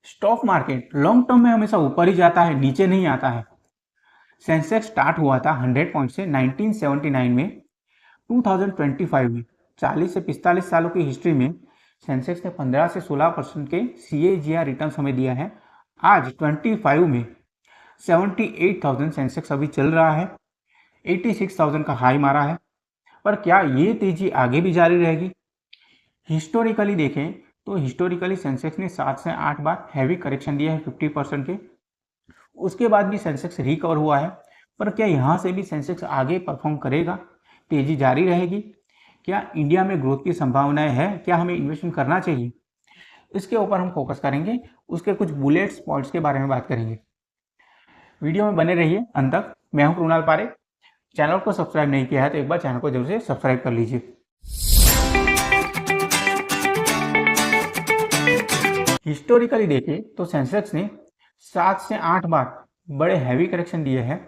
Stock market long term में हमेशा ऊपर ही जाता है, नीचे नहीं आता है। सेंसेक्स स्टार्ट हुआ था 100 पॉइंट से 1979 में। 2025 में 40 से 45 सालों की हिस्ट्री में सेंसेक्स ने 15 से 16% के CAGR रिटर्न्स हमें दिया है। आज 25 में 78,000 सेंसेक्स अभी चल रहा है, 86,000 का हाई मारा है। पर क्या ये तेजी आगे भी जारी रहेगी? हिस्टोरिकली देखें तो हिस्टोरिकली सेंसेक्स ने 7 से 8 बार हैवी करेक्शन दिया है 50% के। उसके बाद भी सेंसेक्स रिकवर हुआ है। पर क्या यहाँ से भी सेंसेक्स आगे परफॉर्म करेगा? तेजी जारी रहेगी? क्या इंडिया में ग्रोथ की संभावनाएं है? क्या हमें इन्वेस्टमेंट करना चाहिए? इसके ऊपर हम फोकस करेंगे, उसके कुछ बुलेट्स पॉइंट्स के बारे में बात करेंगे। वीडियो में बने रहिए अंत तक। मैं हूं कृणाल पारे। चैनल को सब्सक्राइब नहीं किया है तो एक बार चैनल को जरूर से सब्सक्राइब कर लीजिए। हिस्टोरिकली देखें तो सेंसेक्स ने 7 से 8 बार बड़े हैवी करेक्शन दिए हैं।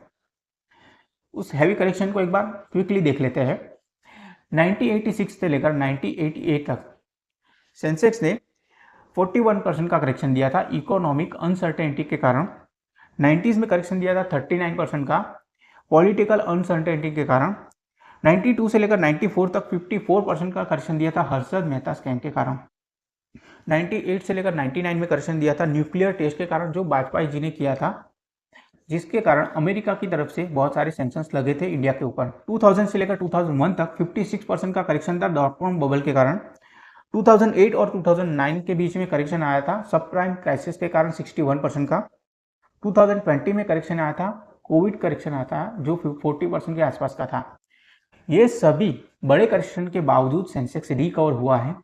उस हैवी करेक्शन को एक बार क्विकली देख लेते हैं। 1986 से लेकर 1988 तक सेंसेक्स ने 41% का करेक्शन दिया था इकोनॉमिक अनसर्टेनिटी के कारण। 90s में करेक्शन दिया था 39% का पॉलिटिकल अनसर्टेनिटी के कारण। 92 से लेकर 94 तक 54% का करेक्शन दिया था हर्षद मेहता स्कैम के कारण। 98 से लेकर 99 में करेक्शन दिया था न्यूक्लियर टेस्ट के कारण, जो वाजपेयी जी ने किया था, जिसके कारण अमेरिका की तरफ से बहुत सारे सैंक्शंस लगे थे इंडिया के ऊपर। 2000 से लेकर 2001 तक 56% का करेक्शन था डॉट कॉम बबल के कारण। 2008 और 2009 के बीच में करेक्शन आया था सब प्राइम क्राइसिस के कारण 61% का। 2020 में करेक्शन आया था, कोविड करेक्शन आया था जो 40% के आसपास का था। ये सभी बड़े करेक्शन के बावजूद सेंसेक्स रिकवर हुआ है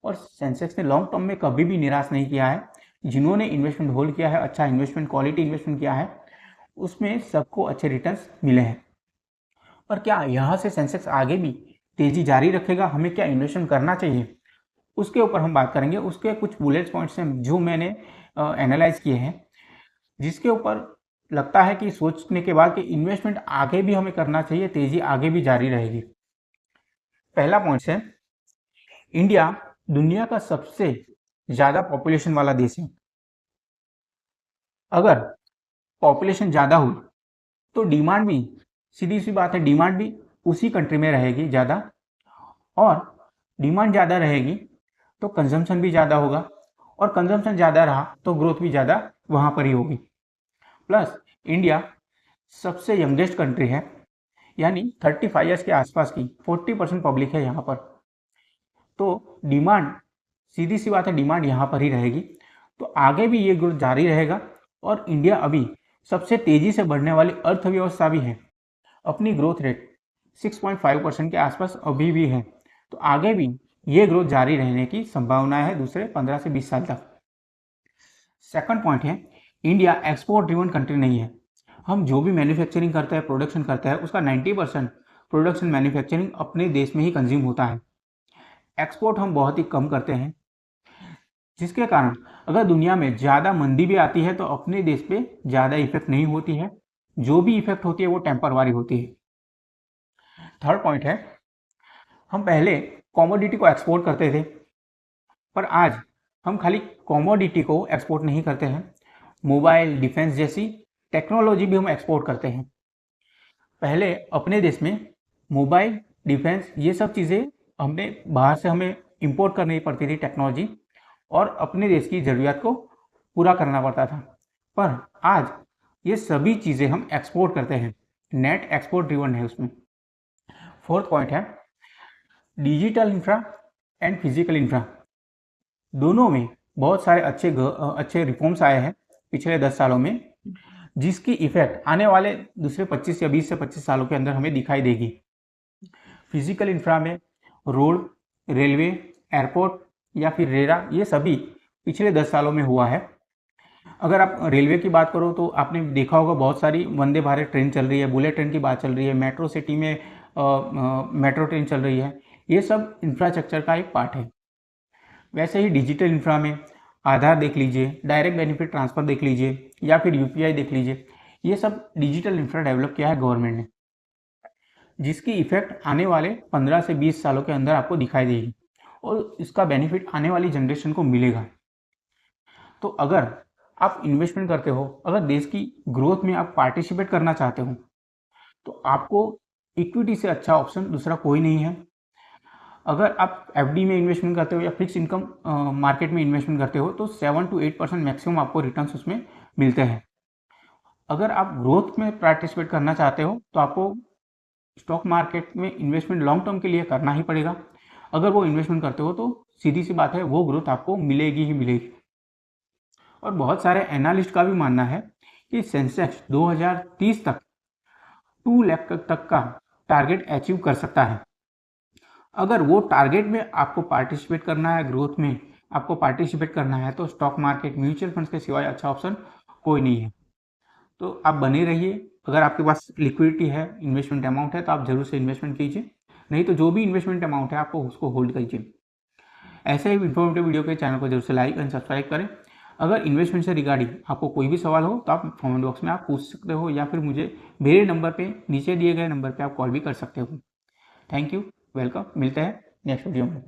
और सेंसेक्स ने लॉन्ग टर्म में कभी भी निराश नहीं किया है। जिन्होंने इन्वेस्टमेंट होल्ड किया है, अच्छा इन्वेस्टमेंट क्वालिटी इन्वेस्टमेंट किया है, उसमें सबको अच्छे रिटर्न्स मिले हैं। पर क्या यहाँ से सेंसेक्स आगे भी तेजी जारी रखेगा? हमें क्या इन्वेस्टमेंट करना चाहिए? उसके ऊपर हम बात करेंगे। उसके कुछ बुलेट पॉइंट्स हैं जो मैंने एनालाइज किए हैं, जिसके ऊपर लगता है कि सोचने के बाद कि इन्वेस्टमेंट आगे भी हमें करना चाहिए, तेजी आगे भी जारी रहेगी। पहला पॉइंट है, इंडिया दुनिया का सबसे ज्यादा पॉपुलेशन वाला देश है। अगर पॉपुलेशन ज्यादा हुई तो डिमांड भी, सीधी सी बात है, डिमांड भी उसी कंट्री में रहेगी ज़्यादा, और डिमांड ज़्यादा रहेगी तो कंजम्पशन भी ज़्यादा होगा, और कंजम्पशन ज़्यादा रहा तो ग्रोथ भी ज़्यादा वहाँ पर ही होगी। प्लस इंडिया सबसे यंगेस्ट कंट्री है, यानी 35 ईयर्स के आसपास की 40% पब्लिक है यहाँ पर। तो डिमांड, सीधी सी बात है, डिमांड यहाँ पर ही रहेगी। तो आगे भी ये ग्रोथ जारी रहेगा और इंडिया अभी सबसे तेजी से बढ़ने वाली अर्थव्यवस्था भी है। अपनी ग्रोथ रेट 6.5% के आसपास अभी भी है। तो आगे भी ये ग्रोथ जारी रहने की संभावना है दूसरे 15 से 20 साल तक। सेकंड पॉइंट है, इंडिया एक्सपोर्ट ड्रिवन कंट्री नहीं है। हम जो भी मैन्युफैक्चरिंग करते हैं, प्रोडक्शन करते हैं, उसका 90% प्रोडक्शन मैन्युफैक्चरिंग अपने देश में ही कंज्यूम होता है। एक्सपोर्ट हम बहुत ही कम करते हैं, जिसके कारण अगर दुनिया में ज़्यादा मंदी भी आती है तो अपने देश पे ज़्यादा इफेक्ट नहीं होती है। जो भी इफेक्ट होती है वो टेम्परवारी होती है। थर्ड पॉइंट है, हम पहले कॉमोडिटी को एक्सपोर्ट करते थे, पर आज हम खाली कॉमोडिटी को एक्सपोर्ट नहीं करते हैं, मोबाइल, डिफेंस जैसी टेक्नोलॉजी भी हम एक्सपोर्ट करते हैं। पहले अपने देश में मोबाइल, डिफेंस, ये सब चीज़ें हमने बाहर से हमें इंपोर्ट करनी पड़ती थी टेक्नोलॉजी, और अपने देश की ज़रूरियात को पूरा करना पड़ता था। पर आज ये सभी चीज़ें हम एक्सपोर्ट करते हैं, नेट एक्सपोर्ट ड्रिवन है उसमें। फोर्थ पॉइंट है, digital infra and physical infra, दोनों में बहुत सारे अच्छे रिफॉर्म्स आए हैं पिछले 10 सालों में, जिसकी इफेक्ट आने वाले दूसरे 25 या 20 से 25 सालों के अंदर हमें दिखाई देगी। फिजिकल इंफ्रा में रोड, रेलवे, एयरपोर्ट या फिर रेरा, ये सभी पिछले 10 सालों में हुआ है। अगर आप रेलवे की बात करो तो आपने देखा होगा बहुत सारी वंदे भारत ट्रेन चल रही है, बुलेट ट्रेन की बात चल रही है, मेट्रो सिटी में मेट्रो ट्रेन चल रही है। ये सब इंफ्रास्ट्रक्चर का एक पार्ट है। वैसे ही डिजिटल इंफ्रा में आधार देख लीजिए, डायरेक्ट बेनिफिट ट्रांसफ़र देख लीजिए, या फिर यूपीआई देख लीजिए, ये सब डिजिटल इंफ्रा डेवलप किया है गवर्नमेंट ने, जिसकी इफेक्ट आने वाले 15 से 20 सालों के अंदर आपको दिखाई देगी और इसका बेनिफिट आने वाली जनरेशन को मिलेगा। तो अगर आप इन्वेस्टमेंट करते हो, अगर देश की ग्रोथ में आप पार्टिसिपेट करना चाहते हो, तो आपको इक्विटी से अच्छा ऑप्शन दूसरा कोई नहीं है। अगर आप एफडी में इन्वेस्टमेंट करते हो या फिक्स इनकम मार्केट में इन्वेस्टमेंट करते हो तो 7 to 8% मैक्सिमम आपको रिटर्न्स उसमें मिलते हैं। अगर आप ग्रोथ में पार्टिसिपेट करना चाहते हो तो आपको स्टॉक मार्केट में इन्वेस्टमेंट लॉन्ग टर्म के लिए करना ही पड़ेगा। अगर वो इन्वेस्टमेंट करते हो तो सीधी सी बात है, वो ग्रोथ आपको मिलेगी ही मिलेगी। और बहुत सारे एनालिस्ट का भी मानना है कि सेंसेक्स 2030 तक 2 लाख तक का टारगेट अचीव कर सकता है। अगर वो टारगेट में आपको पार्टिसिपेट करना है, ग्रोथ में आपको पार्टिसिपेट करना है, तो स्टॉक मार्केट म्यूचुअल फंड्स के सिवाय अच्छा ऑप्शन कोई नहीं है। तो आप बने रहिए। अगर आपके पास लिक्विडिटी है, इन्वेस्टमेंट अमाउंट है, तो आप जरूर से इन्वेस्टमेंट कीजिए। नहीं तो जो भी इन्वेस्टमेंट अमाउंट है आपको उसको होल्ड कीजिए। ऐसे ही इन्फॉर्मेटिव वीडियो के चैनल को जरूर से लाइक एंड सब्सक्राइब करें। अगर इन्वेस्टमेंट से रिगार्डिंग आपको कोई भी सवाल हो तो आप कमेंट बॉक्स में आप पूछ सकते हो, या फिर मुझे मेरे नंबर पे, नीचे दिए गए नंबर पे आप कॉल भी कर सकते हो। थैंक यू, वेलकम, मिलते हैं नेक्स्ट वीडियो में।